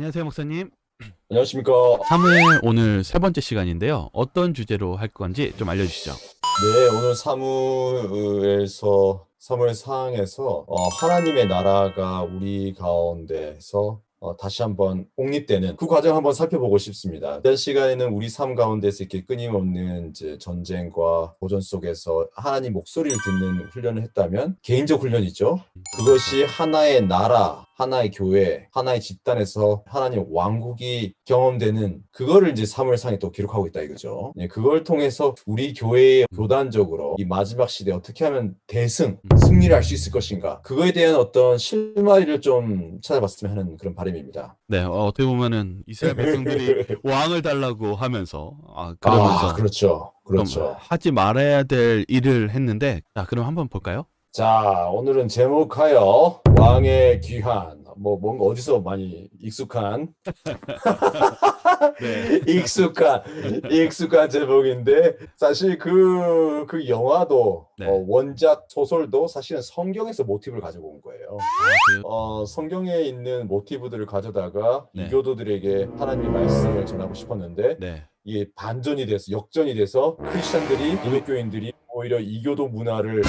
안녕하세요, 목사님. 안녕하십니까. 사무엘 오늘 세 번째 시간인데요. 어떤 주제로 할 건지 좀 알려주시죠. 네, 오늘 사무엘 상에서 하나님의 나라가 우리 가운데서 다시 한번 확립되는 그 과정 한번 살펴보고 싶습니다. 이번 시간에는 우리 삶 가운데서 이렇게 끊임없는 이제 전쟁과 도전 속에서 하나님 목소리를 듣는 훈련을 했다면 개인적 훈련이죠. 그것이 하나의 나라, 하나의 교회, 하나의 집단에서 하나님 왕국이 경험되는 그거를 이제 사무엘상에 또 기록하고 있다 이거죠. 예, 그걸 통해서 우리 교회의 교단적으로 이 마지막 시대에 어떻게 하면 승리를 할 수 있을 것인가, 그거에 대한 어떤 실마리를 좀 찾아봤으면 하는 그런 바람입니다. 네, 어떻게 보면은 이스라엘 백성들이 왕을 달라고 하면서 그러면서 그렇죠. 좀 그렇죠. 하지 말아야 될 일을 했는데, 자, 그럼 한번 볼까요? 자, 오늘은 제목하여 왕의 귀한, 뭔가 어디서 많이 익숙한 네, 익숙한 제목인데, 사실 그 영화도, 네. 원작 소설도 사실은 성경에서 모티브를 가지고 온 거예요. 그래요? 성경에 있는 모티브들을 가져다가 네, 이교도들에게 하나님의 말씀을 전하고 싶었는데, 네. 이게 반전이 돼서, 역전이 돼서 크리스천들이, 기독교인들이 오히려 이교도 문화를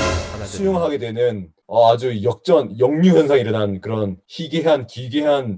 수용하게 되는 아주 역류 현상이 일어난 그런 기괴한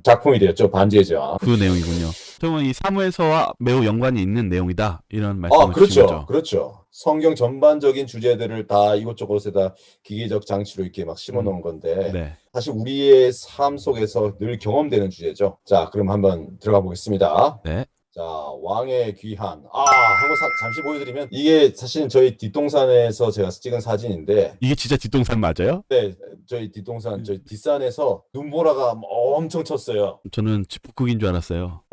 작품이 되었죠. 반지의 제왕. 그 내용이군요. 그러면 이 사무엘서와 매우 연관이 있는 내용이다, 이런 말씀을 주신 그렇죠. 거죠. 그렇죠. 성경 전반적인 주제들을 다 이곳저곳에다 기계적 장치로 이렇게 막 심어 놓은 건데, 네. 사실 우리의 삶 속에서 늘 경험되는 주제죠. 자, 그럼 한번 들어가 보겠습니다. 네. 자, 왕의 귀한. 한번 잠시 보여드리면, 이게 사실은 저희 뒷동산에서 제가 찍은 사진인데, 이게 진짜 뒷동산 맞아요? 네, 저희 뒷동산, 저희 뒷산에서 눈보라가 엄청 쳤어요. 저는 집북국인 줄 알았어요.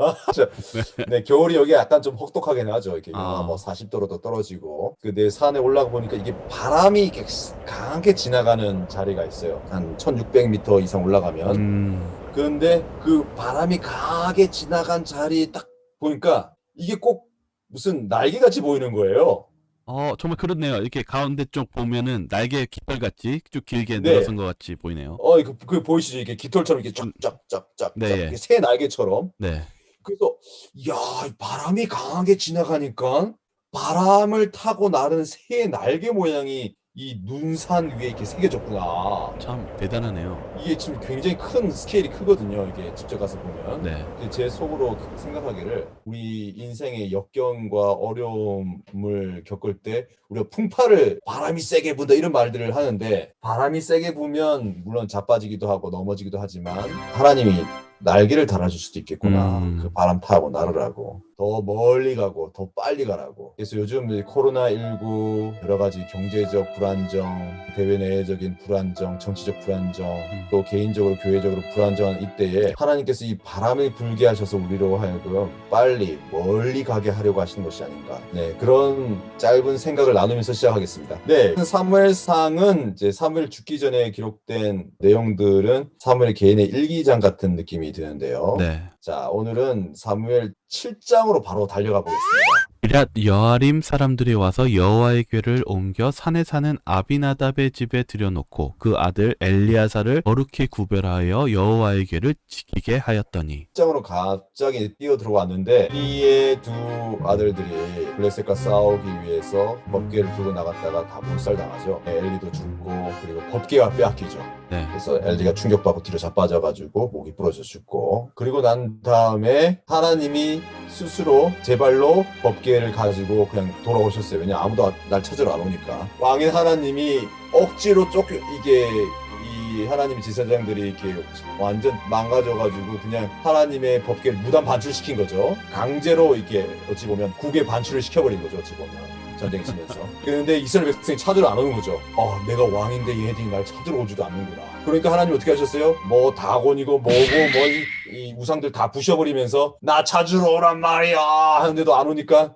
네, 겨울이 여기 약간 좀 혹독하긴 하죠. 이렇게 영하 아. 40도로도 떨어지고. 내 산에 올라가 보니까 이게 바람이 이렇게 강하게 지나가는 자리가 있어요. 한 1600m 이상 올라가면. 그런데 그 바람이 강하게 지나간 자리에 딱 보니까 이게 꼭 무슨 날개같이 보이는 거예요. 정말 그렇네요. 이렇게 가운데 쪽 보면은 날개 깃털같이 쭉 길게 네. 늘어선 것 같이 보이네요. 그 보이시죠? 이게 깃털처럼 이렇게 쫙쫙쫙쫙 네. 이렇게 새 날개처럼. 네. 그래서 이 바람이 강하게 지나가니까 바람을 타고 나르는 새의 날개 모양이 이 눈산 위에 이렇게 새겨졌구나. 참 대단하네요. 이게 지금 굉장히 큰 스케일이 크거든요. 이게 직접 가서 보면. 네. 제 속으로 생각하기를, 우리 인생의 역경과 어려움을 겪을 때 우리가 바람이 세게 분다 이런 말들을 하는데, 바람이 세게 부면 물론 자빠지기도 하고 넘어지기도 하지만 하나님이 날개를 달아줄 수도 있겠구나. 그 바람 타고 날으라고. 더 멀리 가고 더 빨리 가라고. 그래서 요즘 코로나19, 여러 가지 경제적 불안정, 대외 내적인 불안정, 정치적 불안정, 또 개인적으로 교회적으로 불안정한 이때에 하나님께서 이 바람을 불게 하셔서 우리로 하여금 빨리 멀리 가게 하려고 하시는 것이 아닌가. 네, 그런 짧은 생각을 나누면서 시작하겠습니다. 네, 사무엘상은 이제 사무엘 죽기 전에 기록된 내용들은 사무엘 개인의 일기장 같은 느낌이 드는데요. 네. 자, 오늘은 사무엘 7장으로 바로 달려가 보겠습니다. 기럇 여아림 사람들이 와서 여호와의 궤를 옮겨 산에 사는 아비나답의 집에 들여놓고 그 아들 엘리야사를 거룩히 구별하여 여호와의 궤를 지키게 하였더니. 7장으로 갑자기 뛰어 들어왔는데, 엘리의 두 아들들이 블레셋과 싸우기 위해서 법궤를 들고 나갔다가 다 몰살당하죠. 엘리도 죽고, 그리고 법궤가 빼앗기죠. 네. 그래서 엘리가 충격받고 뒤로 자빠져가지고 목이 부러져 죽고, 그리고 난 다음에 하나님이 스스로 제 발로 법궤를 가지고 그냥 돌아오셨어요. 왜냐, 아무도 날 찾으러 안 오니까. 왕인 하나님이 억지로 이 하나님의 제사장들이 이렇게 완전 망가져가지고 그냥 하나님의 법궤를 무단 반출시킨 거죠. 강제로 이렇게 어찌 보면 국외 반출을 시켜버린 거죠. 어찌 보면 전쟁 치면서. 그런데 이스라엘 백성이 찾으러 안 오는 거죠. 내가 왕인데 얘네들이 날 찾으러 오지도 않는구나. 그러니까 하나님 어떻게 하셨어요? 다곤이고 이 우상들 다 부셔버리면서 나 찾으러 오란 말이야 하는데도 안 오니까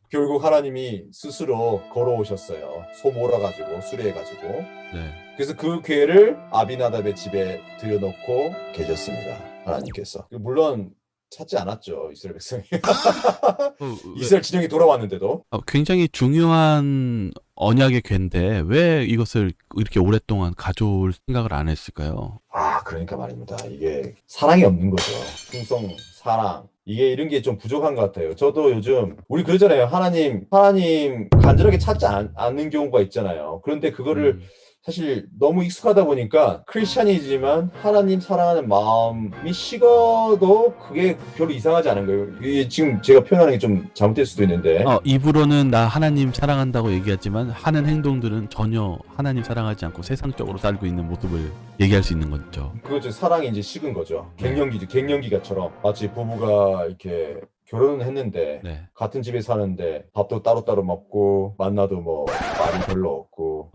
결국 하나님이 스스로 걸어오셨어요. 소 몰아가지고 수레해가지고. 네. 그래서 그 궤를 아비나답의 집에 들여놓고 계셨습니다. 하나님께서. 물론 찾지 않았죠. 이스라엘 백성이. 왜- 이스라엘 진영이 돌아왔는데도. 굉장히 중요한 언약의 궤인데 왜 이것을 이렇게 오랫동안 가져올 생각을 안 했을까요? 그러니까 말입니다. 이게 사랑이 없는 거죠. 충성, 사랑. 이게 이런 게 좀 부족한 것 같아요. 저도 요즘 우리 그러잖아요. 하나님 간절하게 찾지 않는 경우가 있잖아요. 그런데 그거를 사실 너무 익숙하다 보니까 크리스찬이지만 하나님 사랑하는 마음이 식어도 그게 별로 이상하지 않은 거예요. 이게 지금 제가 표현하는 게 좀 잘못될 수도 있는데. 입으로는 나 하나님 사랑한다고 얘기하지만 하는 행동들은 전혀 하나님 사랑하지 않고 세상적으로 살고 있는 모습을 얘기할 수 있는 거죠. 그거죠. 사랑이 이제 식은 거죠. 갱년기죠. 갱년기가처럼 마치 부부가 이렇게 결혼은 했는데 네. 같은 집에 사는데 밥도 따로따로 먹고 만나도 뭐 말이 별로 없고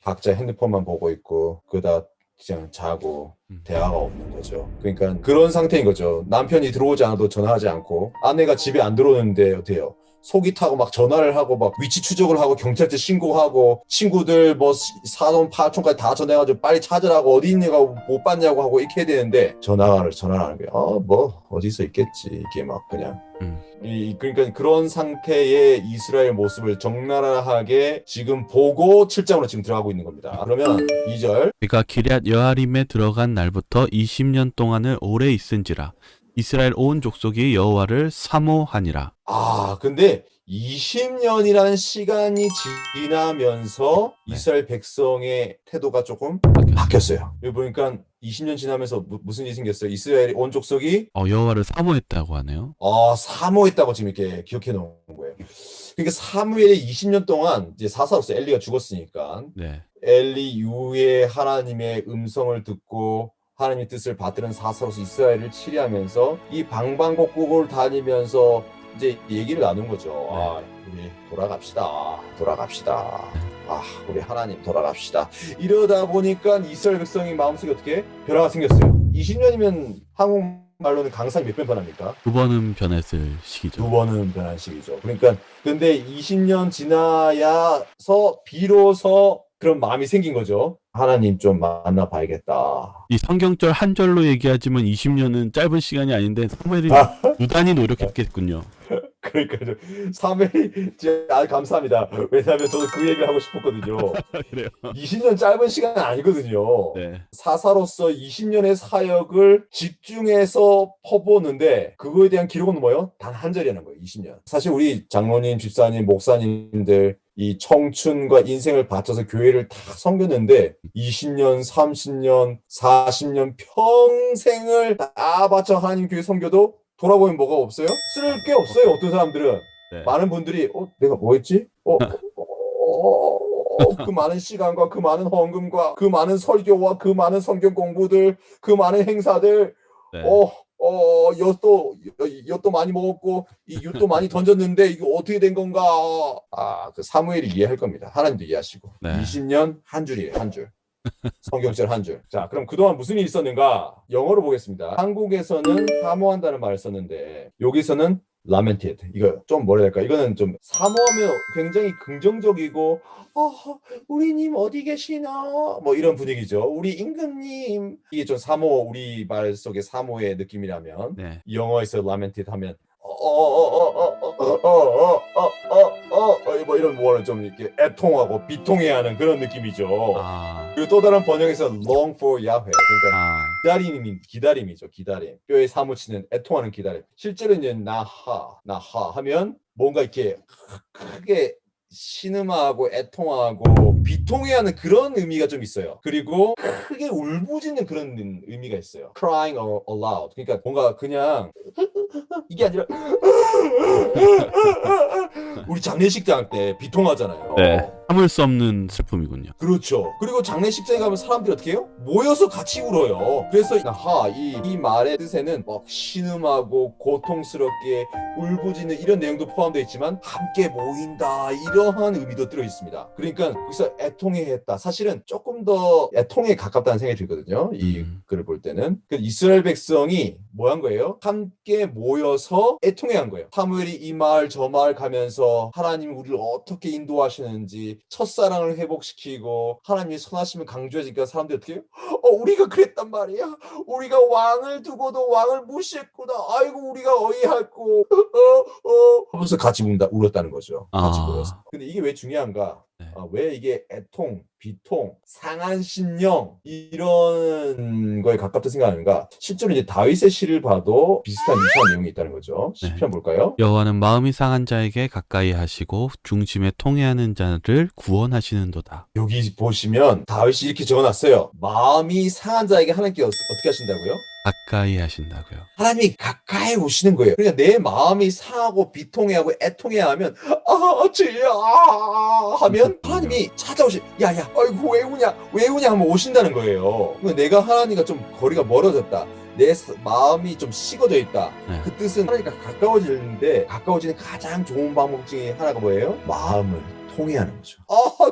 각자 핸드폰만 보고 있고 그러다 그냥 자고 대화가 없는 거죠. 그러니까 그런 상태인 거죠. 남편이 들어오지 않아도 전화하지 않고 아내가 집에 안 들어오는데 어때요? 속이 타고 막 전화를 하고 막 위치 추적을 하고 경찰대 신고하고 친구들 뭐 사돈 파촌까지 다 전화해가지고 빨리 찾으라고 어디 있냐고 못 봤냐고 하고 이렇게 해야 되는데 전화를 하는 거예요. 뭐 어디서 있겠지 이게 막 그냥 그러니까 그런 상태의 이스라엘 모습을 적나라하게 지금 보고 7장으로 지금 들어가고 있는 겁니다. 그러면 2절 그가 기럇 여아림에 들어간 날부터 20년 동안을 오래 있은지라 이스라엘 온 족속이 여호와를 사모하니라. 근데 20년이라는 시간이 지나면서 이스라엘 백성의 태도가 조금 바뀌었어요. 여기 보니까 20년 지나면서 무슨 일이 생겼어요? 이스라엘 온 족속이 여호와를 사모했다고 하네요. 사모했다고 지금 이렇게 기억해 놓은 거예요. 그러니까 사무엘이 20년 동안 이제 사사로서 엘리가 죽었으니까 네. 엘리 이후에 하나님의 음성을 듣고 하나님의 뜻을 받드는 사사로서 이스라엘을 치리하면서 이 방방곡곡을 다니면서 이제 얘기를 나눈 거죠. 우리 돌아갑시다. 우리 하나님 돌아갑시다. 이러다 보니까 이스라엘 백성이 마음속에 어떻게 변화가 생겼어요. 20년이면 한국말로는 강산이 몇 번 변합니까? 2번은 변했을 시기죠. 2번은 변한 시기죠. 그러니까 근데 20년 지나야서 비로소 그런 마음이 생긴 거죠. 하나님 좀 만나봐야겠다. 이 성경절 한 절로 얘기하지만 20년은 짧은 시간이 아닌데 사무엘이 부단히 노력했겠군요. 그러니까 사무엘이 아주 감사합니다. 왜냐하면 저도 그 얘기를 하고 싶었거든요. 그래요. 20년 짧은 시간은 아니거든요. 네. 사사로서 20년의 사역을 집중해서 퍼보는데 그거에 대한 기록은 뭐예요? 단 한 절이라는 거예요. 20년. 사실 우리 장로님, 집사님, 목사님들 이 청춘과 인생을 바쳐서 교회를 다 섬겼는데 20년, 30년, 40년 평생을 다 바쳐 하나님 교회 섬겨도 돌아보면 뭐가 없어요? 쓸 게 없어요. 어떤 사람들은. 네. 많은 분들이 내가 뭐 했지? 그 많은 시간과 그 많은 헌금과 그 많은 설교와 그 많은 성경 공부들, 그 많은 행사들, 네. 엿도 많이 먹었고 이 윷도 많이 던졌는데 이거 어떻게 된 건가? 그 사무엘이 이해할 겁니다. 하나님도 이해하시고. 네. 20년 한 줄이에요. 한 줄. 성경절 한 줄. 자, 그럼 그동안 무슨 일이 있었는가? 영어로 보겠습니다. 한국에서는 사모한다는 말을 썼는데 여기서는 lamented. 이거 좀 뭐라 해야 될까? 이거는 좀 사모하면 굉장히 긍정적이고 우리님 어디 계시나? 뭐 이런 분위기죠. 우리 임금님. 이게 좀 사모, 우리 말 속의 사모의 느낌이라면 네. 영어에서 lamented 하면 뭐 이런 뭐를 좀 이렇게 애통하고 비통해하는 그런 느낌이죠. 그리고 또 다른 번역에서 long for Yahweh. 그러니까 기다림이죠. 기다림. 뼈에 사무치는 애통하는 기다림. 실제로 이제 나하 하면 뭔가 이렇게 크게 신음하고 애통하고 비통해하는 그런 의미가 좀 있어요. 그리고 크게 울부짖는 그런 의미가 있어요. crying aloud. 그러니까 뭔가 그냥 이게 아니라 우리 장례식장 때 비통하잖아요. 네. 참을 수 없는 슬픔이군요. 그렇죠. 그리고 장례식장에 가면 사람들이 어떻게 해요? 모여서 같이 울어요. 그래서 이 말의 뜻에는 막 신음하고 고통스럽게 울부짖는 이런 내용도 포함되어 있지만 함께 모인다 이러한 의미도 들어 있습니다. 그러니까 여기서 애통해했다. 사실은 조금 더 애통에 가깝다는 생각이 들거든요. 이 글을 볼 때는 이스라엘 백성이 뭐 한 거예요? 함께 모여서 애통해한 거예요. 사무엘이 이 마을 저 마을 가면서 하나님이 우리를 어떻게 인도하시는지, 첫사랑을 회복시키고 하나님의 선하심을 강조해주니까 사람들이 어떻게 해요? 우리가 그랬단 말이야. 우리가 왕을 두고도 왕을 무시했구나. 아이고 우리가 어이했고 하면서 같이 울었다는 거죠. 같이 모여서. 근데 이게 왜 중요한가? 네. 왜 이게 애통, 비통, 상한 심령 이런 거에 가깝다 생각하는가? 실제로 이제 다윗의 시를 봐도 비슷한 유사한 내용이 있다는 거죠. 네. 시편 볼까요? 여호와는 마음이 상한 자에게 가까이 하시고 중심에 통회하는 자를 구원하시는도다. 여기 보시면 다윗이 이렇게 적어놨어요. 마음이 상한 자에게 하나님께 어떻게 하신다고요? 가까이 하신다고요. 하나님이 가까이 오시는 거예요. 그러니까 내 마음이 상하고 비통해하고 애통해하면 주여 하면 하나님이 찾아오시. 야야, 아이고 왜 우냐 하면 오신다는 거예요. 그러니까 내가 하나님과 좀 거리가 멀어졌다. 내 마음이 좀 식어져 있다. 네. 그 뜻은 하나님과 가까워지는데 가까워지는 가장 좋은 방법 중에 하나가 뭐예요? 마음을 통해하는 거죠.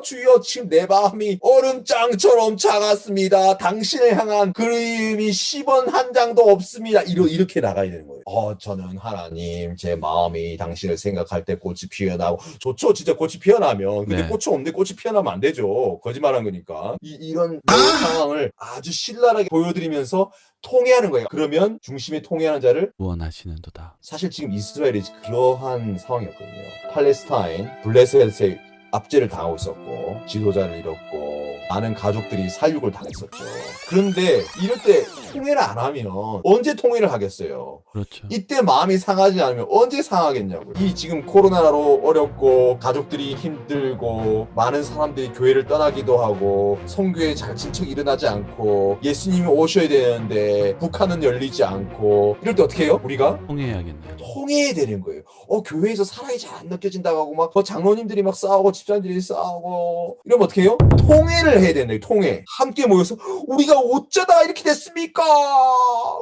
주여 지금 내 마음이 얼음장처럼 차갑습니다. 당신을 향한 그림이 10원 한 장도 없습니다. 이렇게 나가야 되는 거예요. 저는 하나님 제 마음이 당신을 생각할 때 꽃이 피어나고 좋죠. 진짜 꽃이 피어나면. 근데 네. 꽃이 없는데 꽃이 피어나면 안 되죠. 거짓말한 거니까. 이런 상황을 아주 신랄하게 보여드리면서 통해하는 거예요. 그러면 중심에 통해하는 자를 구원하시는도다. 사실 지금 이스라엘이 그러한 상황이었거든요. 팔레스타인, 블레셋의 압제를 당하고 있었고 지도자를 잃었고 많은 가족들이 살육을 당했었죠. 그런데 이럴 때 통일을 안 하면 언제 통일을 하겠어요? 그렇죠. 이때 마음이 상하지 않으면 언제 상하겠냐고요. 이 지금 코로나로 어렵고 가족들이 힘들고 많은 사람들이 교회를 떠나기도 하고 성교에 잘 진척이 일어나지 않고 예수님이 오셔야 되는데 북한은 열리지 않고 이럴 때 어떻게 해요? 우리가 통해야겠네요. 통해야 되는 거예요. 교회에서 사랑이 잘 안 느껴진다고 하고 막 장로님들이 막 싸우고 집사님들이 싸우고 이러면 어떻게 해요? 통해를 해야 되는 거예요. 통해. 함께 모여서 우리가 어쩌다 이렇게 됐습니까?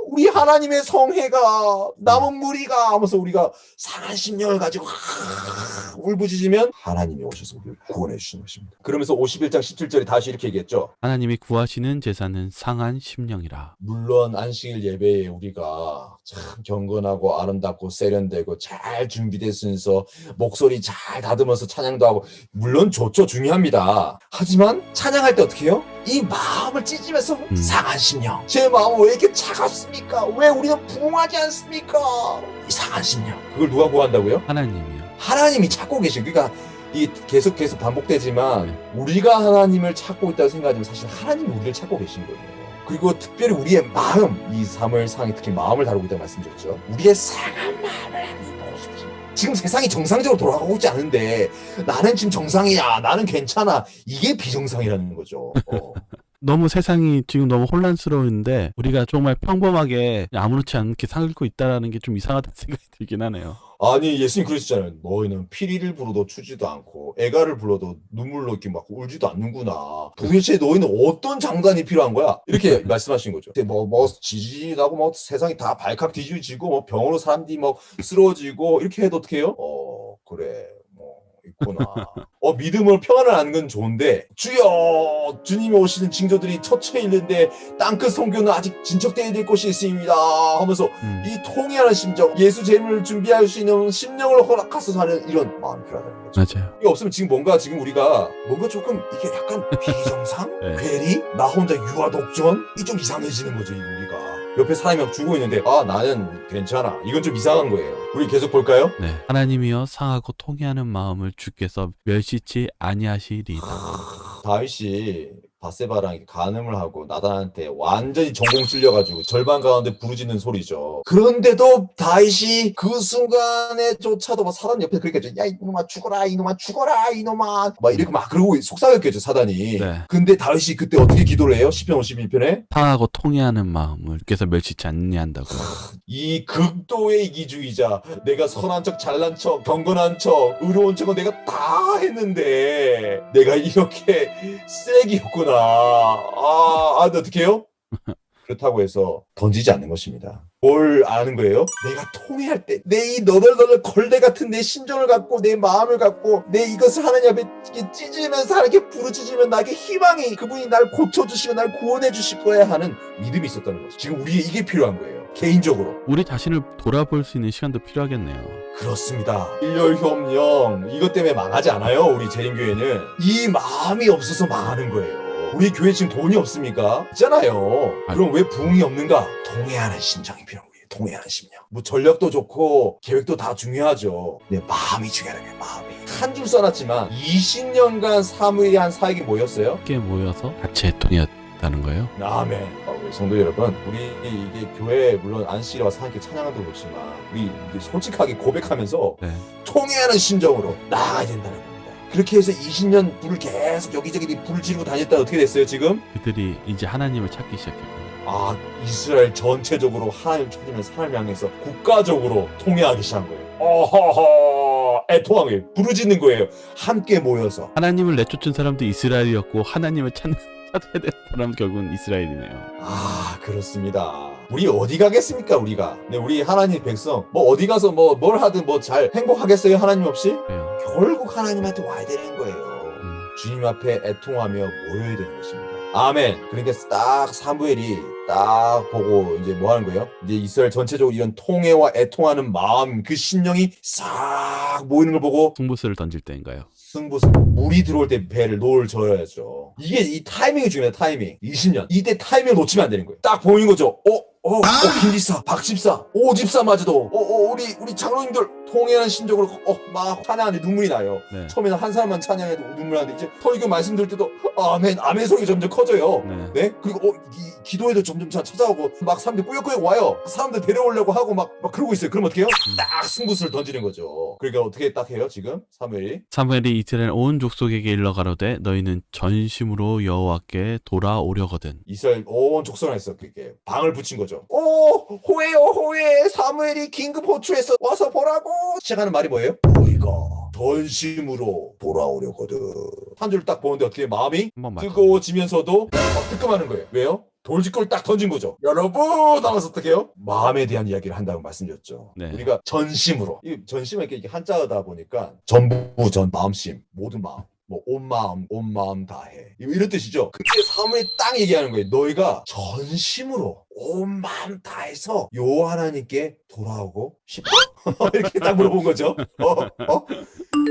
우리 하나님의 성회가 남은 무리가 하면서 우리가 상한 심령을 가지고 울부짖으면 하나님이 오셔서 우리를 구원해 주시는 것입니다. 그러면서 51장 17절에 다시 이렇게 얘기했죠. 하나님이 구하시는 제사는 상한 심령이라. 물론 안식일 예배에 우리가 참 경건하고 아름답고 세련되고 잘 준비된 순서 목소리 잘 다듬어서 찬양도 하고 물론 좋죠. 중요합니다. 하지만 찬양할 때 어떻게 해요? 이 마음을 찢으면서 상한 심령. 제 마음은 왜 이렇게 차갑습니까? 왜 우리는 부응하지 않습니까? 이 상한 심령. 그걸 누가 구한다고요? 하나님이요. 하나님이 찾고 계신. 그러니까 이 계속 반복되지만 우리가 하나님을 찾고 있다고 생각하지만 사실 하나님이 우리를 찾고 계신 거예요. 그리고 특별히 우리의 마음, 이 사무엘상이 특히 마음을 다루고 있다고 말씀드렸죠. 우리의 상한 마음을 하나님 보고 싶으신 거예요. 지금 세상이 정상적으로 돌아가고 있지 않은데 나는 지금 정상이야, 나는 괜찮아, 이게 비정상이라는 거죠. 너무 세상이 지금 너무 혼란스러운데 우리가 정말 평범하게 아무렇지 않게 살고 있다라는 게 좀 이상하다는 생각이 들긴 하네요. 아니 예수님 그러시잖아요. 너희는 피리를 불어도 추지도 않고 애가를 불어도 눈물로 이렇게 막 울지도 않는구나. 도대체 너희는 어떤 장단이 필요한 거야? 이렇게 말씀하신 거죠. 뭐 지진하고 뭐 세상이 다 발칵 뒤집어지고 뭐 병으로 사람들이 뭐 쓰러지고 이렇게 해도 어떻게 해요? 그래 뭐 있구나. 믿음으로 평안을 안는 건 좋은데 주여 주님이 오시는 징조들이 처처에 있는데 땅끝 선교는 아직 진척되어야 될 것이 있습니다 하면서 이 통해하는 심정, 예수 재림을 준비할 수 있는 심령을 허락하소서 하는 이런 마음이 필요하다는 거죠. 맞아요. 이게 없으면 지금 우리가 뭔가 조금 이게 약간 비정상? 네. 괴리? 나 혼자 유아 독전? 이 좀 이상해지는 거죠. 우리가 옆에 사람이 막 죽고 있는데 나는 괜찮아, 이건 좀 이상한 거예요. 우리 계속 볼까요? 네. 하나님이여 상하고 통해하는 마음을 주께서 멸시치 아니하시리이다. 다윗이 바세바랑 간음을 하고 나단한테 완전히 전공 찔려가지고 절반 가운데 부르짖는 소리죠. 그런데도 다윗이 그 순간에조차도 막 사단 옆에 그렇게 했죠. 야 이놈아 죽어라, 이놈아 죽어라, 이놈아 막 이렇게 막 그러고 속삭였겠죠 사단이. 네. 근데 다윗이 그때 어떻게 기도를 해요? 시편 52편에 상하고 통해하는 마음을 주께서 멸시치 아니한다고요. 이 극도의 이기주의자, 내가 선한 척 잘난 척 경건한 척 의로운 척은 내가 다 했는데 내가 이렇게 쓰레기였구나. 근데 어떻게 해요? 그렇다고 해서 던지지 않는 것입니다. 뭘 아는 거예요? 내가 통회할 때 내 이 너덜너덜 걸레 같은 내 심정을 갖고 내 마음을 갖고 내 이것을 하나님 앞에 찢으면서 하나님께 부르짖으면 나에게 희망이, 그분이 날 고쳐주시고 날 구원해 주실 거야 하는 믿음이 있었다는 거죠. 지금 우리에 이게 필요한 거예요. 개인적으로. 우리 자신을 돌아볼 수 있는 시간도 필요하겠네요. 그렇습니다. 일렬협력 이것 때문에 망하지 않아요. 우리 재림교회는 이 마음이 없어서 망하는 거예요. 우리 교회 지금 돈이 없습니까? 있잖아요. 그럼 왜 부흥이 없는가? 동해하는 심정이 필요한 거예요. 동해하는 심령. 뭐 전략도 좋고 계획도 다 중요하죠. 근데 마음이 중요한 거예요. 마음이. 한 줄 써놨지만 20년간 사무엘이 한 사역이 뭐였어요? 함께 모여서 같이 애통이었다는 거예요. 아멘. 우리 성도 여러분, 우리 이게 교회 물론 안식일에 와서 함께 찬양도 그렇지만 우리 이게 솔직하게 고백하면서 네. 통해하는 심정으로 나아가야 된다는 겁니다. 그렇게 해서 20년 불을 계속 여기저기 불을 지르고 다녔다 어떻게 됐어요 지금? 그들이 이제 하나님을 찾기 시작했군요. 아, 이스라엘 전체적으로 하나님 찾으면서 하나님 향해서 국가적으로 통해하기 시작한 거예요. 어허허, 애통한 거예요. 부르짖는 거예요. 함께 모여서. 하나님을 내쫓은 사람도 이스라엘이었고 하나님을 찾아야 될 사람 결국은 이스라엘이네요. 아, 그렇습니다. 우리 어디 가겠습니까, 우리가? 네, 우리 하나님 백성, 뭐 어디 가서 뭐 뭘 하든 뭐 잘 행복하겠어요, 하나님 없이? 그래요. 결국 하나님한테 와야 되는 거예요. 주님 앞에 애통하며 모여야 되는 것입니다. 아멘. 그러니까 딱 사무엘이 딱 보고 이제 뭐 하는 거예요? 이제 이스라엘 전체적으로 이런 통해와 애통하는 마음, 그 심령이 싹 모이는 걸 보고 승부수를 던질 때인가요? 승부수, 물이 들어올 때 배를 노를 저어야죠. 이게 이 타이밍이 중요해요. 타이밍. 20년. 이때 타이밍을 놓치면 안 되는 거예요. 딱 보이는 거죠. 김집사, 박집사, 오집사마저도, 우리 장로님들 통해하는 심정으로, 막 찬양하는데 눈물이 나요. 네. 처음에는 한 사람만 찬양해도 눈물 나는데, 이제 설교 말씀 들을 때도, 아멘, 아멘 소리가 점점 커져요. 네. 네? 그리고, 기도에도 점점 찾아오고, 막 사람들 꾸역꾸역 와요. 사람들 데려오려고 하고 막 그러고 있어요. 그럼 어떻게 해요? 딱 승부수를 던지는 거죠. 그러니까 어떻게 딱 해요, 지금? 사무엘이 이스라엘 온 족속에게 일러 가로되 너희는 전심으로 여호와께 돌아오려거든. 이스라엘 온 족속에서 그게 방을 붙인 거죠. 호해요, 호해. 사무엘이 긴급 호출해서 와서 보라고. 시작하는 말이 뭐예요? 너희가 전심으로 돌아오려거든. 한 줄 딱 보는데 어떻게 마음이 한번 뜨거워지면서도 뜨끔하는 거예요. 왜요? 돌직구를 딱 던진 거죠. 여러분 하면서 어떻게 해요? 마음에 대한 이야기를 한다고 말씀드렸죠. 네. 우리가 전심으로, 이 전심은 이렇게 한자어다 보니까 전부 전 마음심, 모든 마음. 뭐 온 마음 다해 이런 뜻이죠. 그때 사무엘이 딱 얘기하는 거예요. 너희가 전심으로 온 마음 다해서 요 하나님께 돌아오고 싶어? 이렇게 딱 물어본 거죠.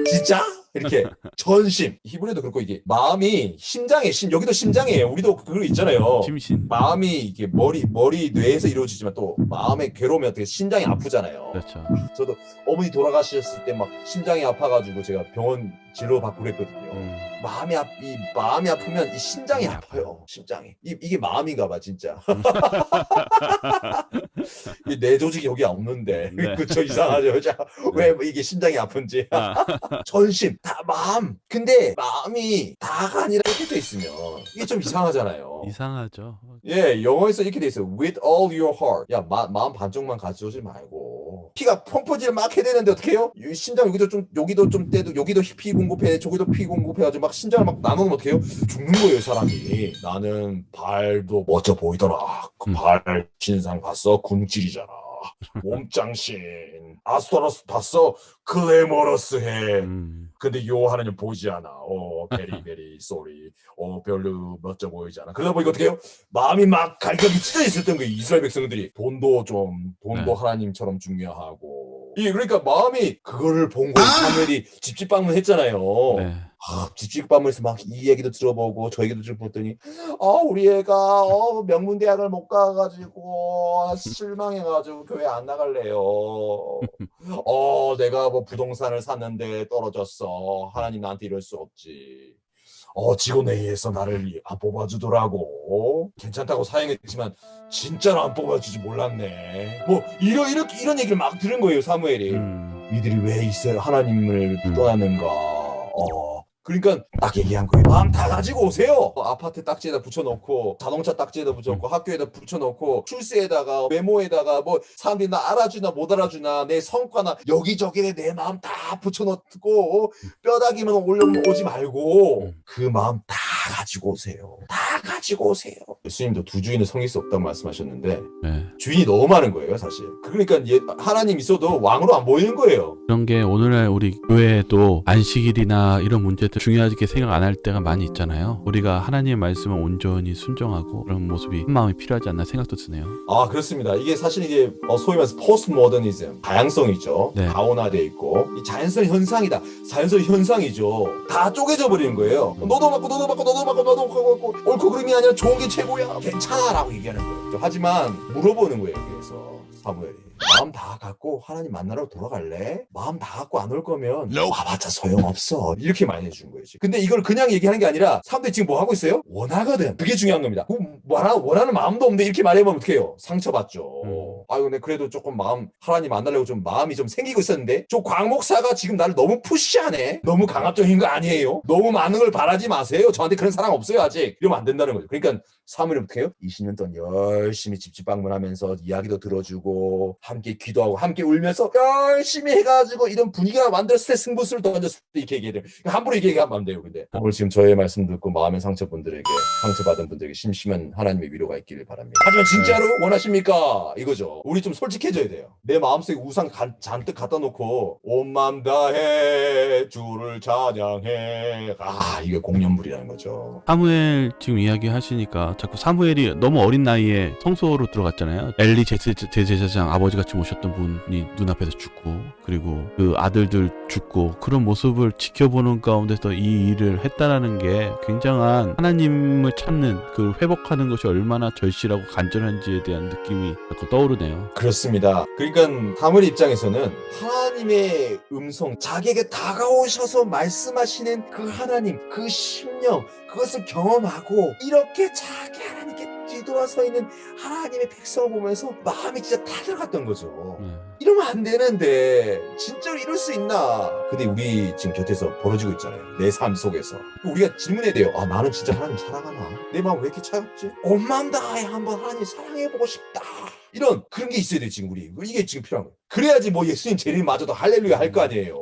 진짜? 이렇게 전심. 히브리어도 그렇고 이게 마음이 심장에 여기도 심장이에요. 우리도 그거 있잖아요. 심신. 마음이 이게 머리 뇌에서 이루어지지만 또 마음에 괴로우면 어떻게 심장이 아프잖아요. 그렇죠. 저도 어머니 돌아가셨을 때 막 심장이 아파가지고 제가 병원 진료 받고 그랬거든요. 마음이 아프면 이 심장이 아파요. 심장이. 이게 마음인가 봐 진짜. 내 조직이 여기 없는데. 네. 그쵸 이상하죠. 자, 왜 이게 심장이 아픈지. 전심 다 마음. 근데 마음이 다가 아니라 이렇게 돼 있으면 이게 좀 이상하잖아요. 이상하죠. 예, 영어에서 이렇게 돼 있어요. With all your heart. 야, 마음 반쪽만 가져오지 말고. 피가 펑퍼지를 막 해야 되는데 어떻게 해요? 이 심장 여기도 좀 떼도 여기도 피 공급해, 저기도 피 공급해가지고 막 심장을 막 나누면 어떻게 해요? 죽는 거예요, 사람이. 나는 발도 멋져 보이더라. 그 발 진상 봤어? 군질이잖아. 몸짱신. 아스토로스 봤어? 글래머러스해. 근데 요 하나님 보이지 않아. 베리 쏘리. 별로 멋져 보이지 않아. 그러다 보니까 어떻게 해요? 마음이 막 갈각이 찢어 있었던 거예요. 이스라엘 백성들이. 돈도 네. 하나님처럼 중요하고. 그러니까 마음이 그거를 본 거예요. 사무엘이 집집 방문했잖아요. 네. 집집 방문해서 막 이 얘기도 들어보고 저 얘기도 들어보더니 우리 애가 명문대학을 못 가가지고 실망해가지고 교회 안 나갈래요. 내가 뭐 부동산을 샀는데 떨어졌어. 하나님 나한테 이럴 수 없지. 직원회의에서 나를 안 뽑아주더라고. 괜찮다고 사양했지만 진짜로 안 뽑아주지 몰랐네. 뭐 이런 얘기를 막 들은 거예요, 사무엘이. 이들이 왜 있어요? 하나님을 떠나는가? 그러니까 딱 얘기한 거예요. 마음 다 가지고 오세요. 아파트 딱지에다 붙여놓고 자동차 딱지에다 붙여놓고 학교에다 붙여놓고 출세에다가 메모에다가 뭐 사람들이 나 알아주나 못 알아주나 내 성과나 여기저기에 내 마음 다 붙여놓고 뼈다귀만 올려오지 말고 그 마음 다 가지고 오세요. 다 가지고 오세요. 예수님도 두 주인을 섬길 수 없다고 말씀하셨는데 네. 주인이 너무 많은 거예요, 사실. 그러니까 하나님 있어도 왕으로 안 보이는 거예요. 그런 게 오늘날 우리 교회에도 안식일이나 이런 문제들 중요하게 생각 안 할 때가 많이 있잖아요. 우리가 하나님의 말씀을 온전히 순종하고 그런 모습이 한 마음이 필요하지 않나 생각도 드네요. 아, 그렇습니다. 이게 사실 이게 소위 말해서 포스트 모더니즘, 다양성이죠. 네. 다원화되어 있고 이 자연스러운 현상이다. 자연스러운 현상이죠. 다 쪼개져 버리는 거예요. 너도 받고 너도 받고 너도 받고 너도 받고 옳고 그름이 아니라 좋은 게 최고야. 괜찮아라고 얘기하는 거예요. 하지만 물어보는 거예요. 그래서 사무엘이 마음 다 갖고 하나님 만나러 돌아갈래? 마음 다 갖고 안 올 거면 와봤자 소용없어. 이렇게 많이 해준 거예요. 지금. 근데 이걸 그냥 얘기하는 게 아니라 사람들이 지금 뭐 하고 있어요? 원하거든. 그게 중요한 겁니다. 원하는 마음도 없는데 이렇게 말해보면 어떡해요? 상처받죠. 아유, 근데 그래도 조금 하나님 만나려고 좀 마음이 좀 생기고 있었는데 저 광 목사가 지금 나를 너무 푸시하네. 너무 강압적인 거 아니에요? 너무 많은 걸 바라지 마세요. 저한테 그런 사랑 없어요 아직. 이러면 안 된다는 거죠. 그러니까 사무엘이 어떻게 해요? 20년 동안 열심히 집집 방문하면서 이야기도 들어주고 함께 기도하고 함께 울면서 열심히 해가지고 이런 분위기가 만들었을 때 승부수를 던졌을 때 이렇게 얘기해야 돼요. 함부로 이렇게 얘기하면 안 돼요. 근데 오늘 지금 저의 말씀 듣고 마음의 상처분들에게 상처받은 분들에게 심심한 하나님의 위로가 있기를 바랍니다. 하지만 진짜로 원하십니까? 이거죠. 우리 좀 솔직해져야 돼요. 내 마음속에 우상 잔뜩 갖다 놓고 온 마음 다해 주를 찬양해. 아, 이게 공연물이라는 거죠. 사무엘 지금 이야기하시니까 자꾸 사무엘이 너무 어린 나이에 성소로 들어갔잖아요. 엘리 대제사장 아버지같이 모셨던 분이 눈앞에서 죽고 그리고 그 아들들 죽고 그런 모습을 지켜보는 가운데서 이 일을 했다라는 게 굉장한 하나님을 찾는 그 회복하는 것이 얼마나 절실하고 간절한지에 대한 느낌이 자꾸 떠오르네요. 그렇습니다. 그러니까 사무엘 입장에서는 하나님의 음성, 자기에게 다가오셔서 말씀하시는 그 하나님, 그 심령, 그것을 경험하고 이렇게 자기 하나님께 뒤돌아서 있는 하나님의 백성을 보면서 마음이 진짜 타들어갔던 거죠. 이러면 안 되는데 진짜로 이럴 수 있나? 근데 우리 지금 곁에서 벌어지고 있잖아요. 내 삶 속에서. 우리가 질문해야 돼요. 아, 나는 진짜 하나님 사랑하나? 내 마음 왜 이렇게 차갑지? 온 마음 다해 한번 하나님 사랑해보고 싶다. 이런 그런 게 있어야 돼 지금 우리. 이게 지금 필요한 거예요. 그래야지 뭐 예수님 재림마저도 할렐루야 할 거 아니에요.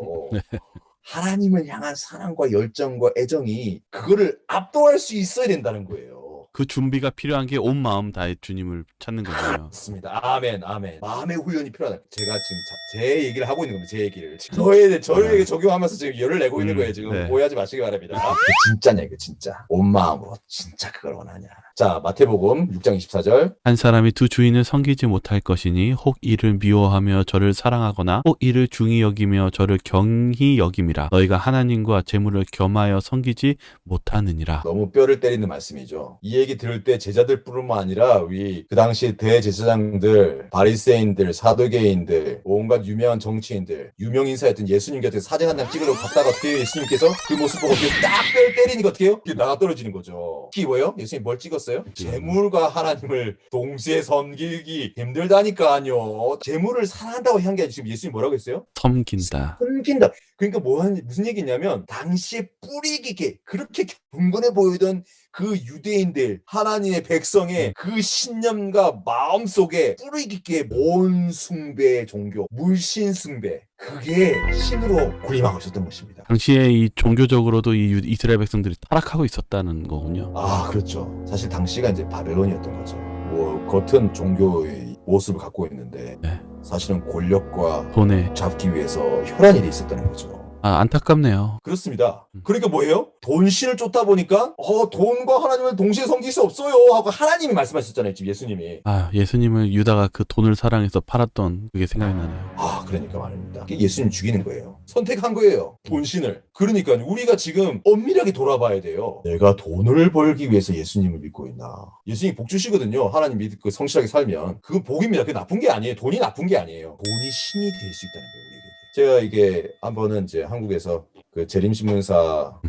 하나님을 향한 사랑과 열정과 애정이 그거를 압도할 수 있어야 된다는 거예요. 그 준비가 필요한 게 온 마음 다해 주님을 찾는 거잖아요. 맞습니다. 아멘, 아멘. 마음의 훈련이 필요하다. 제가 지금 제 얘기를 하고 있는 겁니다. 제 얘기를. 저에게 적용하면서 지금 열을 내고 있는 거예요. 지금 네. 오해하지 마시기 바랍니다. 진짜냐 이거 진짜. 온 마음으로 진짜 그걸 원하냐. 자, 마태복음 6장 24절. 한 사람이 두 주인을 섬기지 못할 것이니 혹 이를 미워하며 저를 사랑하거나 혹 이를 중히 여기며 저를 경히 여김이라. 너희가 하나님과 재물을 겸하여 섬기지 못하느니라. 너무 뼈를 때리는 말씀이죠. 이 얘기 들을 때 제자들뿐만 아니라 그 당시 대제사장들, 바리새인들, 사두개인들, 온갖 유명한 정치인들, 유명 인사였던 예수님 곁에 사진 한 장 찍으려고 갔다가 어떻게 예수님께서 그 모습 보고 딱 뼈를 때리니까 어떻게 해요? 나가 떨어지는 거죠. 특히 뭐예요? 예수님 뭘 찍었어요? 재물과 하나님을 동시에 섬기기 힘들다니까요. 재물을 사랑한다고 한 게 아니라 지금 예수님 뭐라고 했어요? 섬긴다. 섬긴다. 그러니까 무슨 얘기냐면 당시에 뿌리 깊게 그렇게 경건해 보이던 그 유대인들, 하나님의 백성의 그 신념과 마음속에 뿌리 깊게 온 숭배 종교, 물신 숭배, 그게 신으로 군림하고 있었던 것입니다. 당시에 이 종교적으로도 이 이스라엘 백성들이 타락하고 있었다는 거군요. 아, 그렇죠. 사실 당시가 이제 바벨론이었던 거죠. 뭐 겉은 종교의 모습을 갖고 있는데 네. 사실은 권력과 돈에 잡기 위해서 혈안이 돼 있었다는 거죠. 안타깝네요. 그렇습니다. 그러니까 뭐예요? 돈신을 쫓다 보니까 돈과 하나님을 동시에 섬길 수 없어요 하고 하나님이 말씀하셨잖아요. 지금 예수님이. 예수님을 유다가 그 돈을 사랑해서 팔았던 그게 생각이 나네요. 그러니까 말입니다. 예수님 죽이는 거예요. 선택한 거예요. 돈신을. 그러니까 우리가 지금 엄밀하게 돌아봐야 돼요. 내가 돈을 벌기 위해서 예수님을 믿고 있나. 예수님이 복 주시거든요. 하나님 믿고 성실하게 살면. 그건 복입니다. 그게 나쁜 게 아니에요. 돈이 나쁜 게 아니에요. 돈이 신이 될 수 있다는 거예요. 우리에게. 제가 이게 한 번은 이제 한국에서 그 재림신문사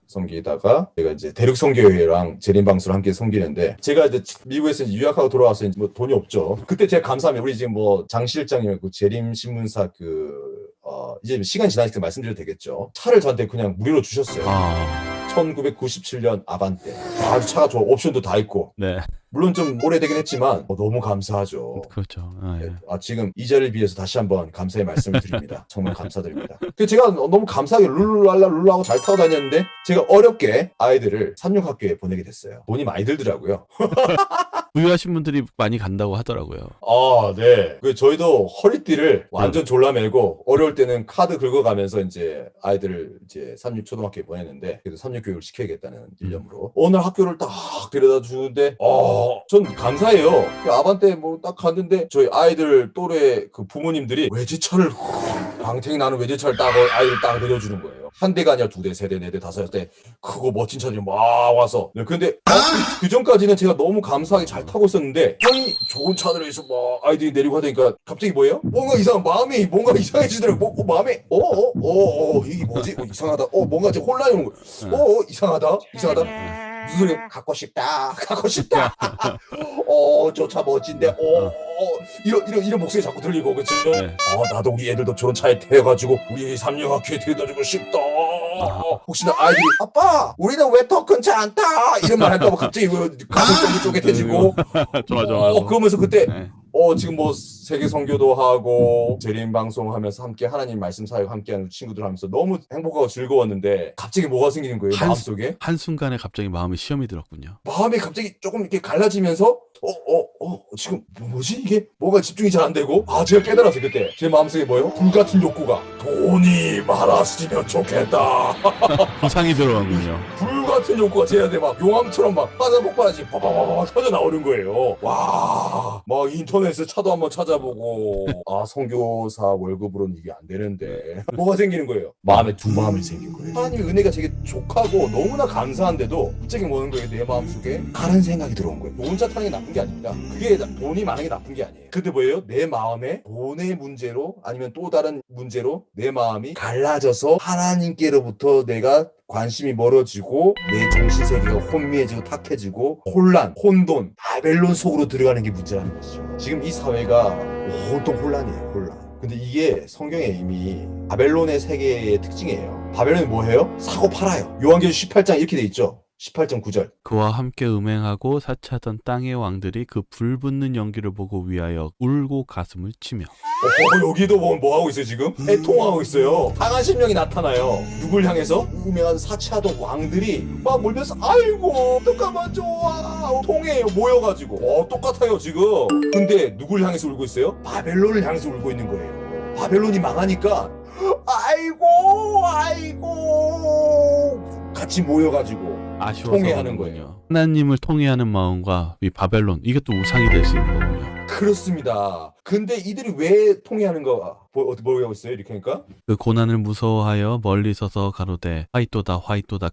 섬기다가 제가 이제 대륙선교회랑 재림방수를 함께 섬기는데 제가 이제 미국에서 이제 유학하고 돌아와서 이제 뭐 돈이 없죠. 그때 제가 감사하면 우리 지금 뭐 장 실장이었고 재림신문사 이제 시간 지나니까 말씀드려도 되겠죠. 차를 저한테 그냥 무료로 주셨어요. 1997년 아반떼. 아주 차가 좋아. 옵션도 다 있고. 네. 물론 좀 오래되긴 했지만 너무 감사하죠. 그렇죠. 예. 지금 이 자리를 비해서 다시 한번 감사의 말씀을 드립니다. 정말 감사드립니다. 제가 너무 감사하게 룰루랄라 룰루하고 잘 타고 다녔는데 제가 어렵게 아이들을 삼육학교에 보내게 됐어요. 돈이 많이 들더라고요. 부유하신 분들이 많이 간다고 하더라고요. 네. 저희도 허리띠를 완전 졸라매고 어려울 때는 카드 긁어가면서 이제 아이들을 이제 삼육초등학교에 보냈는데 그래도 삼육교육을 시켜야겠다는 일념으로 오늘 학교를 딱 데려다 주는데 전 감사해요. 아반떼 뭐 딱 갔는데 저희 아이들 또래 그 부모님들이 외제차를 방탱이 나는 외제차를 딱 아이를 딱 내려주는 거예요. 한 대가 아니라 2대, 3대, 4대, 5대 크고 멋진 차들이 막 와서. 근데 그 전까지는 제가 너무 감사하게 잘 타고 있었는데 형이 좋은 차들에서 막 아이들이 내리고 하니까 갑자기 뭐예요? 뭔가 마음이 뭔가 이상해지더라고. 마음이 이게 뭐지? 이상하다. 뭔가 지금 혼란이 오는 거야. 이상하다. 무슨 소리야? 갖고 싶다. 저 차 멋진데. 이런 목소리 자꾸 들리고, 그치? 네. 나도 우리 애들도 저런 차에 태워가지고 우리 삼육학교에 데려다주고 싶다. 혹시나 아이들이 아빠 우리는 왜 더 큰 차 안 타? 이런 말 할까봐 갑자기 가슴 쪼깃쪼깃해지고. 좋아. 그러면서 그때 네. 지금 뭐 세계 선교도 하고 재림 방송 하면서 함께 하나님 말씀 사역 함께하는 친구들 하면서 너무 행복하고 즐거웠는데 갑자기 뭐가 생기는 거예요? 마음속에 한순간에 갑자기 마음에 시험이 들었군요. 마음이 갑자기 조금 이렇게 갈라지면서 지금 뭐지 이게? 뭐가 집중이 잘 안 되고 제가 깨달았어요. 그때 제 마음속에 뭐예요? 불같은 욕구가 돈이 많았으면 좋겠다. 부상이 들어간군요. 불같은 욕구가 제 안에 막 용암처럼 막 빠져 폭발하지 빠바바바 터져 나오는 거예요. 와, 막 인터넷에 차도 한번 찾아보고 선교사 월급으로는 이게 안 되는데 뭐가 생기는 거예요? 마음에 두 마음이 생긴 거예요. 하나님의 은혜가 되게 족하고 너무나 감사한데도 갑자기 뭐는 거예요? 내 마음속에 다른 생각이 들어온 거예요. 좋은 차 타는 게 나쁜 게 아닙니다. 그게 돈이 많은 게 나쁜 게 아니에요. 근데 뭐예요? 내 마음에 돈의 문제로 아니면 또 다른 문제로 내 마음이 갈라져서 하나님께로부터 내가 관심이 멀어지고 내 정신세계가 혼미해지고 탁해지고 혼란, 혼돈, 바벨론 속으로 들어가는 게 문제라는 것이죠. 지금 이 사회가 온통 혼란이에요. 혼란. 근데 이게 성경에 이미 바벨론의 세계의 특징이에요. 바벨론이 뭐예요? 사고 팔아요. 요한계시록 18장 이렇게 돼 있죠. 18장 9절. 그와 함께 음행하고 사치하던 땅의 왕들이 그 불붙는 연기를 보고 위하여 울고 가슴을 치며. 여기도 뭐 하고 있어요 지금? 애통하고 있어요. 강한 심령이 나타나요. 누굴 향해서? 유명한 사치하던 왕들이 막 몰면서 아이고 어떡하면 좋아 통해요. 모여가지고 똑같아요 지금. 근데 누굴 향해서 울고 있어요? 바벨론을 향해서 울고 있는 거예요. 바벨론이 망하니까 아이고 같이 모여가지고 아쉬워서 통회하는 거예요. 하나님을 통회하는 마음과 이 바벨론, 이게 또 우상이 될 수 있는 거군요. 그렇습니다. 근데 이들이 왜 통회하는가? 뭐라고 하고 있어요? 이렇게 하니까? 그 고난을 무서워하여 멀리 서서 가로되 화이토다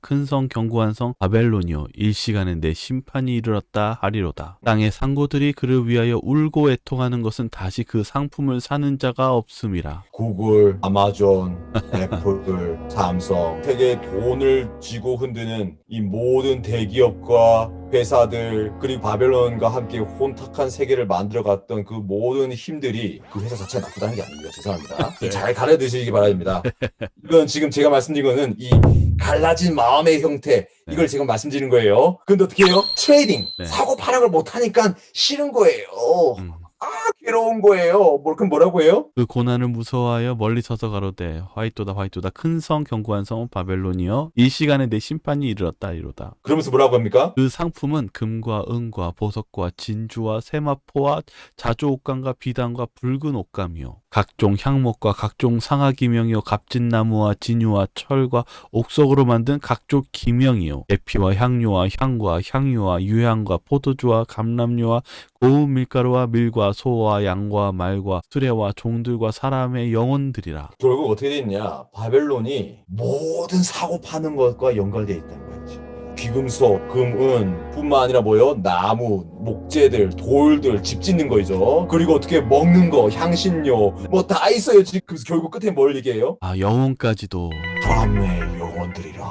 큰 성 견고한 성 바벨론이요 일시간에 내 심판이 이르렀다 하리로다. 땅의 상고들이 그를 위하여 울고 애통하는 것은 다시 그 상품을 사는 자가 없음이라. 구글, 아마존, 애플, 삼성 세계에 돈을 쥐고 흔드는 이 모든 대기업과 회사들 그리고 바벨론과 함께 혼탁한 세계를 만들어갔던 그 모든 힘들이 그 회사 자체가 나쁘다는 게 아닙니다. 죄송합니다. 네. 잘 가려드시기 바랍니다. 이건 지금 제가 말씀드린 거는 이 갈라진 마음의 형태 이걸 지금 말씀드리는 거예요. 근데 어떻게 해요? 트레이딩 네. 사고 파락을 못하니까 싫은 거예요. 괴로운 거예요. 그럼 뭐라고 해요? 그 고난을 무서워하여 멀리 서서 가로되 화이토다 큰 성 견고한 성 바벨론이여 이 시간에 내 심판이 이르렀다 이로다. 그러면서 뭐라고 합니까? 그 상품은 금과 은과 보석과 진주와 세마포와 자주옥감과 비단과 붉은 옷감이요 각종 향목과 각종 상아기명이요 값진나무와 진유와 철과 옥석으로 만든 각종 기명이요 계피와 향료와 향과 향유와 유향과 포도주와 감람류와 고운 밀가루와 밀과 소와 양과 말과 수레와 종들과 사람의 영혼들이라. 결국 어떻게 됐냐? 바벨론이 모든 사고 파는 것과 연관되어 있다는 거지. 귀금속, 금은 뿐만 아니라 뭐요? 나무, 목재들, 돌들, 집 짓는 거죠. 그리고 어떻게 먹는 거, 향신료, 뭐 다 있어요. 그래서 결국 끝에 뭘 얘기해요? 영혼까지도. 사람의 영혼들이라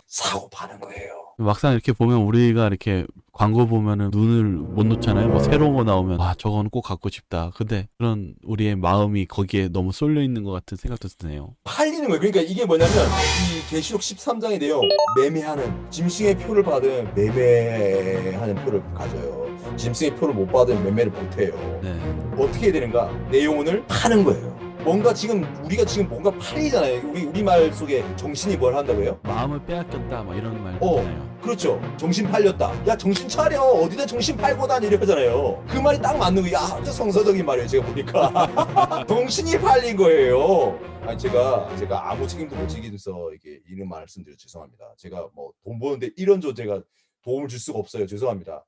사고 파는 거예요. 막상 이렇게 보면 우리가 이렇게 광고 보면은 눈을 못 놓잖아요. 뭐 새로운 거 나오면 저거는 꼭 갖고 싶다. 근데 그런 우리의 마음이 거기에 너무 쏠려 있는 것 같은 생각도 드네요. 팔리는 거예요. 그러니까 이게 뭐냐면 이 계시록 13장의 내용 매매하는 짐승의 표를 받은 매매하는 표를 가져요. 짐승의 표를 못 받으면 매매를 못 해요. 네. 어떻게 해야 되는가? 내 영혼을 파는 거예요. 뭔가 지금 우리가 지금 뭔가 팔리잖아요. 우리말 속에 정신이 뭘 한다고요? 마음을 빼앗겼다 뭐 이런 말 어. 있잖아요. 그렇죠. 정신 팔렸다. 야 정신 차려. 어디다 정신 팔고 다니 이러잖아요. 그 말이 딱 맞는 거야. 아주 성서적인 말이에요. 제가 보니까 정신이 팔린 거예요. 아니 제가 아무 책임도 못 지면서 이렇게 이런 말씀드려 죄송합니다. 제가 뭐 돈 버는데 이런 제가 도움을 줄 수가 없어요. 죄송합니다.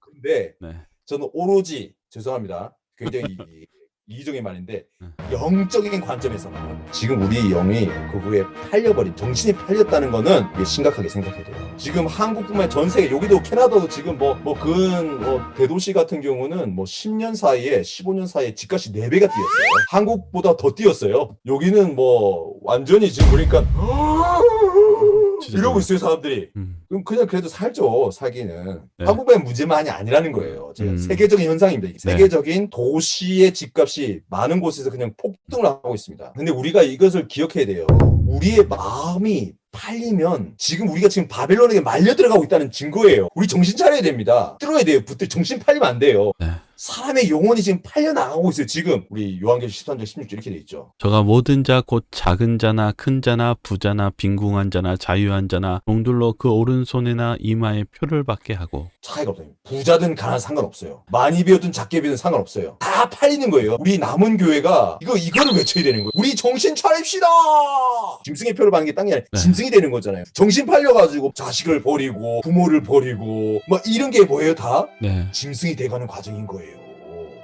근데 네. 저는 오로지 죄송합니다. 굉장히 이기적인 말인데 영적인 관점에서만 지금 우리 영이 그 후에 팔려버린 정신이 팔렸다는 거는 이게 심각하게 생각해야 돼요. 지금 한국뿐만 아니라 전 세계 여기도 캐나다도 지금 대도시 같은 경우는 뭐 10년 사이에 15년 사이에 집값이 4배가 뛰었어요. 한국보다 더 뛰었어요. 여기는 뭐 완전히 지금 보니까 이러고 있어요 사람들이. 그럼 그냥 그래도 살죠. 살기는. 네. 한국의 문제만이 아니라는 거예요. 제가 세계적인 현상입니다. 이게 네. 세계적인 도시의 집값이 많은 곳에서 그냥 폭등을 하고 있습니다. 근데 우리가 이것을 기억해야 돼요. 우리의 마음이 팔리면 지금 우리가 지금 바벨론에게 말려 들어가고 있다는 증거예요. 우리 정신 차려야 됩니다. 들어야 돼요. 붙들 정신 팔리면 안 돼요. 네. 사람의 영혼이 지금 팔려 나가고 있어요. 지금 우리 요한계시록 13장 16절 이렇게 돼 있죠. 저가 모든 자 곧 작은 자나 큰 자나 부자나 빈궁한 자나 자유한 자나 종들로 그 오른손이나 이마에 표를 받게 하고. 차이가 없어요. 부자든 가난 상관없어요. 많이 배우든 작게 배우든 상관없어요. 다 팔리는 거예요. 우리 남은 교회가 이거를 외쳐야 되는 거예요. 우리 정신 차립시다. 짐승의 표를 받는 게 딴 게 아니라 네. 짐승이 되는 거잖아요. 정신 팔려가지고 자식을 버리고 부모를 버리고 막 이런 게 뭐예요? 다 네. 짐승이 돼가는 과정인 거예요.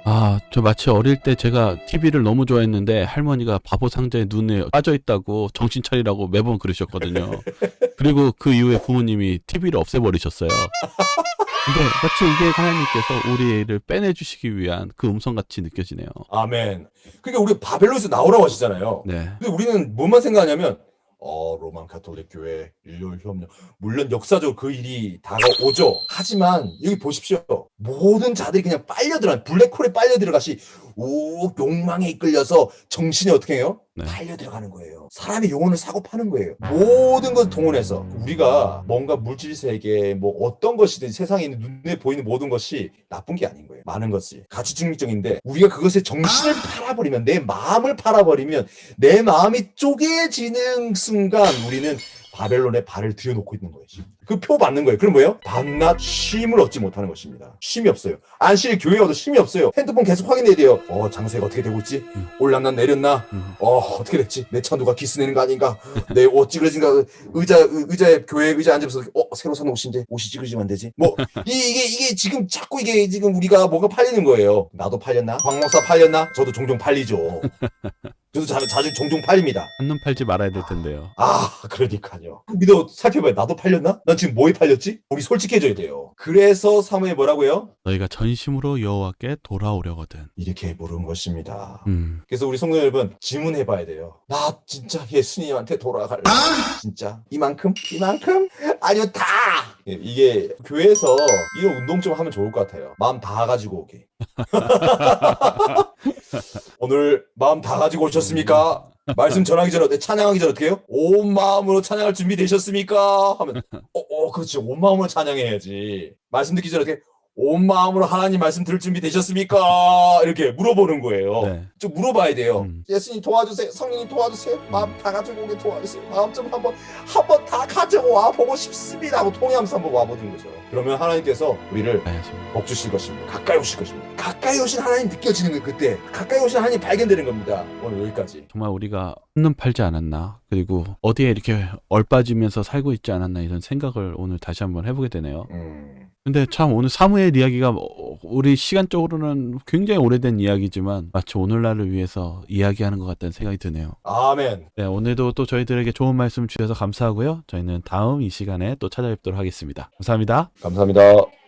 아, 저 마치 어릴 때 제가 TV를 너무 좋아했는데 할머니가 바보 상자에 눈에 빠져있다고 정신 차리라고 매번 그러셨거든요. 그리고 그 이후에 부모님이 TV를 없애버리셨어요. 근데 마치 이게 하나님께서 우리를 빼내주시기 위한 그 음성같이 느껴지네요. 아멘. 그러니까 우리 바벨론에서 나오라고 하시잖아요. 네. 근데 우리는 뭐만 생각하냐면 로만 가톨릭 교회 일요일 협력 물론 역사적으로 그 일이 다가오죠. 하지만 여기 보십시오. 모든 자들이 그냥 빨려들어 블랙홀에 빨려 들어가시 욕망에 이끌려서 정신이 어떻게 해요? 네. 팔려 들어가는 거예요. 사람의 영혼을 사고 파는 거예요. 모든 것을 동원해서 우리가 뭔가 물질 세계 뭐 어떤 것이든 세상에 있는 눈에 보이는 모든 것이 나쁜 게 아닌 거예요. 많은 것이 가치 중립적인데 우리가 그것에 정신을 팔아버리면 내 마음을 팔아버리면 내 마음이 쪼개지는 순간 우리는 바벨론에 발을 들여놓고 있는 거예요. 그 표 받는 거예요. 그럼 뭐예요? 밤낮 쉼을 얻지 못하는 것입니다. 쉼이 없어요. 안식일 교회 와도 쉼이 없어요. 핸드폰 계속 확인해야 돼요. 장세가 어떻게 되고 있지? 올랐나 내렸나? 어떻게 됐지? 내 차 누가 기스 내는 거 아닌가? 내 옷 찌그러진가? 의자에 교회 의자에 앉아서 새로 산 옷인데 옷이 찌그러지면 안 되지? 뭐 이게 지금 자꾸 이게 지금 우리가 뭐가 팔리는 거예요. 나도 팔렸나? 황 목사 팔렸나? 저도 종종 팔리죠. 저도 자주 종종 팔립니다. 한눈 팔지 말아야 될 텐데요. 그러니까요. 믿어 살펴봐요. 나도 팔렸나? 난 지금 뭐에 팔렸지? 우리 솔직해져야 돼요. 그래서 사무에 뭐라고요? 너희가 전심으로 여호와께 돌아오려거든. 이렇게 부른 것입니다. 음. 그래서 우리 성도 여러분 질문해봐야 돼요. 나 진짜 예수님한테 돌아갈래. 진짜 이만큼? 아니요 다. 이게 교회에서 이런 운동 좀 하면 좋을 것 같아요. 마음 다 가지고 오게. 오늘 마음 다 가지고 오셨습니까? 말씀 전하기 전에 찬양하기 전에 어떻게 해요? 온 마음으로 찬양할 준비 되셨습니까? 하면 그렇지 온 마음으로 찬양해야지. 말씀 듣기 전에 어떻게 온 마음으로 하나님 말씀 들을 준비 되셨습니까? 이렇게 물어보는 거예요. 네. 좀 물어봐야 돼요. 음. 예수님 도와주세요. 성령님 도와주세요. 마음 다 가지고 오게 도와주세요. 마음 좀 한번 다 가지고 와 보고 싶습니다. 하고 통해하면서 한번 와보는 거죠. 그러면 하나님께서 우리를 알겠습니다. 복 주실 것입니다. 가까이 오실 것입니다. 가까이 오신 하나님 느껴지는 거예요. 그때 가까이 오신 하나님 발견되는 겁니다. 오늘 여기까지. 정말 우리가 한눈 팔지 않았나, 그리고 어디에 이렇게 얼빠지면서 살고 있지 않았나, 이런 생각을 오늘 다시 한번 해보게 되네요. 근데 참 오늘 사무엘 이야기가 우리 시간적으로는 굉장히 오래된 이야기지만 마치 오늘날을 위해서 이야기하는 것 같다는 생각이 드네요. 아멘. 네, 오늘도 또 저희들에게 좋은 말씀 주셔서 감사하고요. 저희는 다음 이 시간에 또 찾아뵙도록 하겠습니다. 감사합니다. 감사합니다.